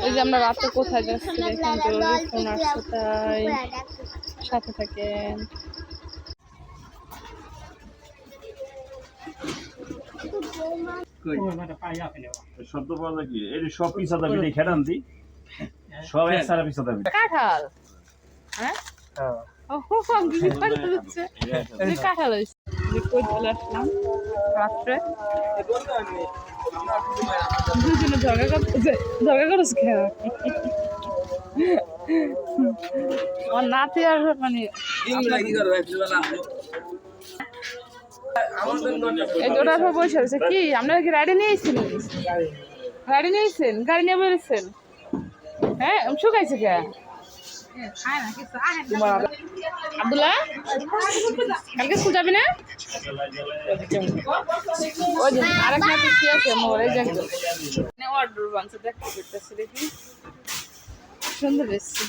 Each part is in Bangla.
ওই যে আমরা রাতে কোথায় যাচ্ছি দেখেন, জরুরি ফোন আসছে, তাই সাথে থাকেন। কাঁঠাল, হ্যাঁ কাঁঠাল হয়েছে। কই চলে আসলাম রাত্রে, দুজনে ঝগড়া করতেছে। ঝগড়া করছে খেয়া আমার নাতি আর মানে এই ওটার পর বসে আছে কি। আপনারা কি গাড়ি নিয়ে এসেছেন? গাড়ি নিয়ে এসেছেন? গাড়ি নিয়ে বেরোচ্ছেন? হ্যাঁ শুকাইছে কে আব্দুল্লাহ? কালকে স্কুল যাবি না? ওই যে আরেক নাতি কি আছে মোর, এই যে অর্ডার বানছে, দেখতে পেতেছি দেখি সুন্দর এসছে।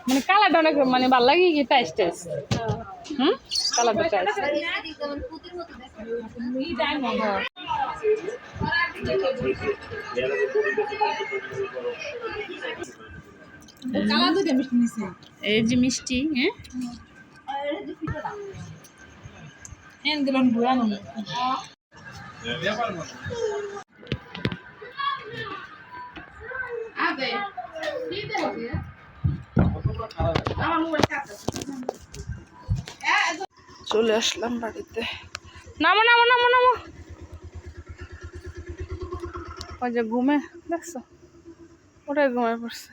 মানে কালারটা অনেক মানে ভালো লাগে কি, টাইস টাইস। কালারটা টাইস। এই যে মিষ্টি, হ্যাঁ চলে আসলাম বাড়িতে। নামো নামো নামো নামো। ওই যে ঘুমে দেখছো, ওটাই ঘুমায় পড়ছে।